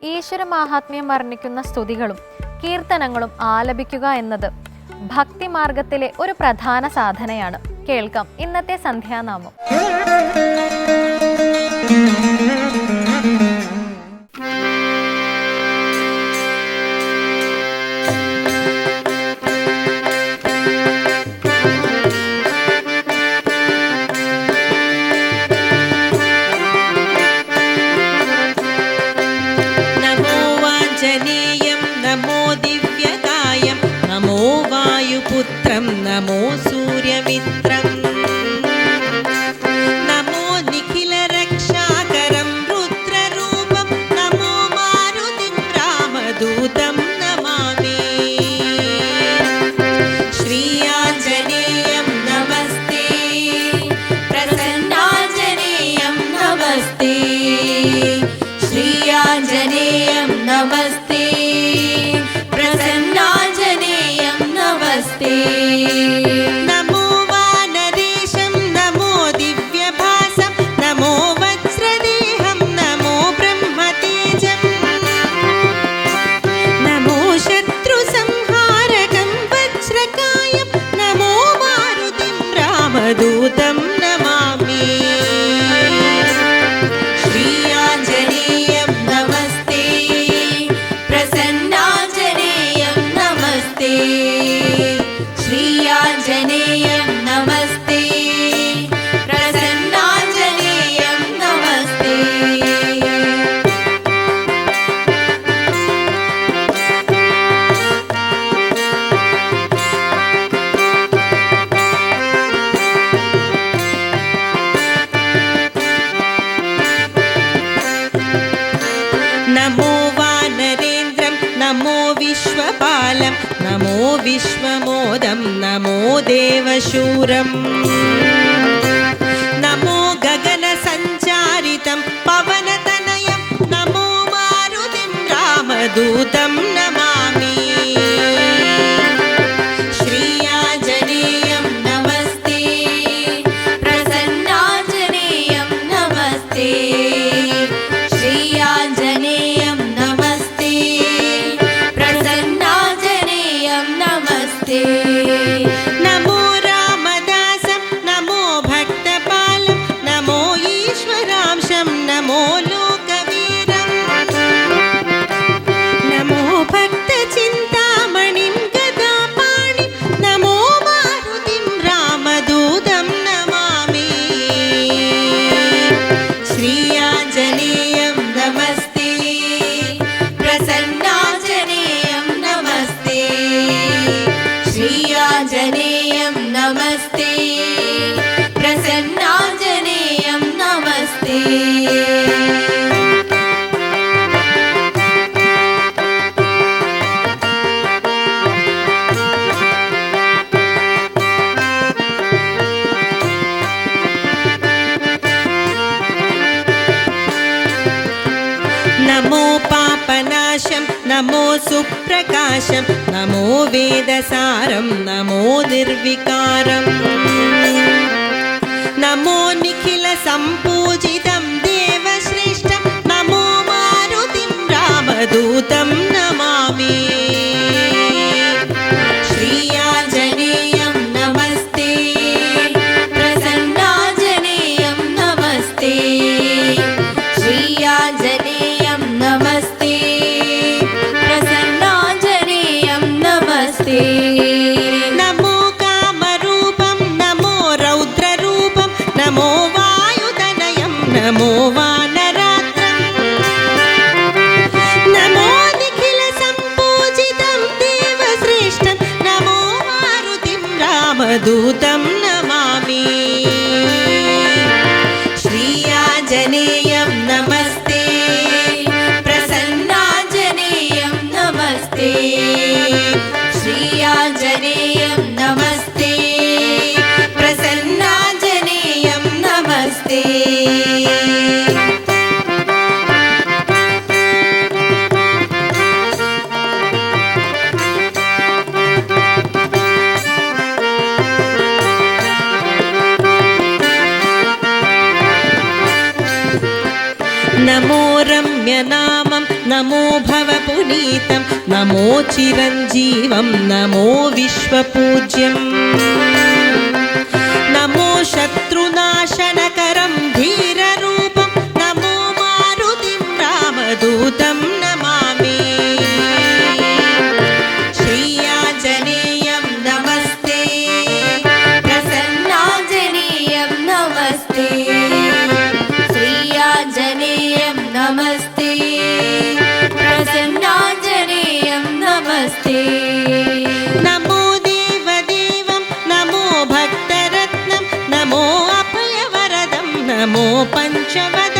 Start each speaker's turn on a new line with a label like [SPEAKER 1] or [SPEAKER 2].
[SPEAKER 1] ഈശ്വര മാഹാത്മ്യം വർണ്ണിക്കുന്ന സ്തുതികളും കീർത്തനങ്ങളും ആലപിക്കുക എന്നത് ഭക്തിമാർഗത്തിലെ ഒരു പ്രധാന സാധനയാണ്. കേൾക്കാം ഇന്നത്തെ സന്ധ്യാനാമം.
[SPEAKER 2] नमो दिव्यकायं नमो वायुपुत्रं नमो सूर्यमित्रं नमो निखिलरक्षाकरं रुद्ररूपं नमो मारुतिं रामदूतं नमामि. श्री आञ्जनेयं नमस्ते, प्रसन्नाञ्जनेयं नमस्ते, श्री आञ्जनेयं नमस्ते, प्रसन्नाञ्जनेयं नमस्ते. नमो वानरेशं नमो दिव्यभासं नमो वज्रदेहं नमो ब्रह्मतेजं नमो शत्रुसंहारकं वज्रकायं नमो मारुतिं रामदूतं नमामि. श्री आञ्जनेयं नमस्ते, प्रसन्नाञ्जनेयं नमस्ते, श्री आञ्जनेयं नमस्ते, प्रसन्नाञ्जनेयं नमस्ते. नमो वानरेन्द्रं नमो विश्वपालं नमो विश्वमोदं नमो देवशूरं नमो गगनसञ्चारितं पवनतनयं नमो मारुतिं रामदूतं नमामि. श्री आञ्जनेयं नमस्ते, प्रसन्नाञ्जनेयं नमस्ते, श्री आञ्जनेयं नमस्ते, प्रसन्नाञ्जनेयं नमस्ते. नमो रामदासं नमो भक्तपालं नमो ईश्वरांशं नमो लोकवीरं नमो भक्तचिन्तामणिं गदापाणिं नमो मारुतिं रामदूतं नमामि. श्री आञ्जनेयं नमस्ते, प्रसन्नाञ्जनेयं नमस्ते, श्री आञ्जनेयं नमस्ते, प्रसन्नाञ्जनेयं नमस्ते. नमो पापनाशं नमो सुप्रकाशं नमो वेदसारं नमो निर्विकारं नमो निखिलसम्पूजितं देवश्रेष्ठं नमो मारुतिं रामदूतं नमामि. श्री आञ्जनेयं नमस्ते, प्रसन्नाञ्जनेयं नमस्ते, श्री आञ्जनेयं नमस्ते, प्रसन्नाञ्जनेयं नमस्ते. नमो कामरूपं नमो रौद्ररूपं नमो वायुतनयं नमो वानरात्रं नमो निखिलसम्पूजितं देवश्रेष्ठं नमो मारुतिं रामदूतं नमामि. श्री आञ्जनेयं नमस्ते, प्रसन्नाञ्जनेयं नमस्ते, श्री आञ्जनेयं नमस्ते, प्रसन्नाञ्जनेयं नमस्ते. नमो रम्यनामं
[SPEAKER 3] नमो भवपुनीतं नमो चिरञ्जीवं नमो विश्वपूज्यम् नमो शत्रुनाशनकरं धीररूपं नमो मारुतिं रामदूतं नमामि
[SPEAKER 2] श्रीयाञ्जनेयं नमस्ते प्रसन्नाञ्जनेयं नमस्ते श्रीयाञ्जनेयं नमस्ते प्रसन्नाञ्जनेयं नमस्ते
[SPEAKER 3] नमो देवदेवं नमो भक्तरत्नं नमो अभयवरदं नमो पञ्चवदनं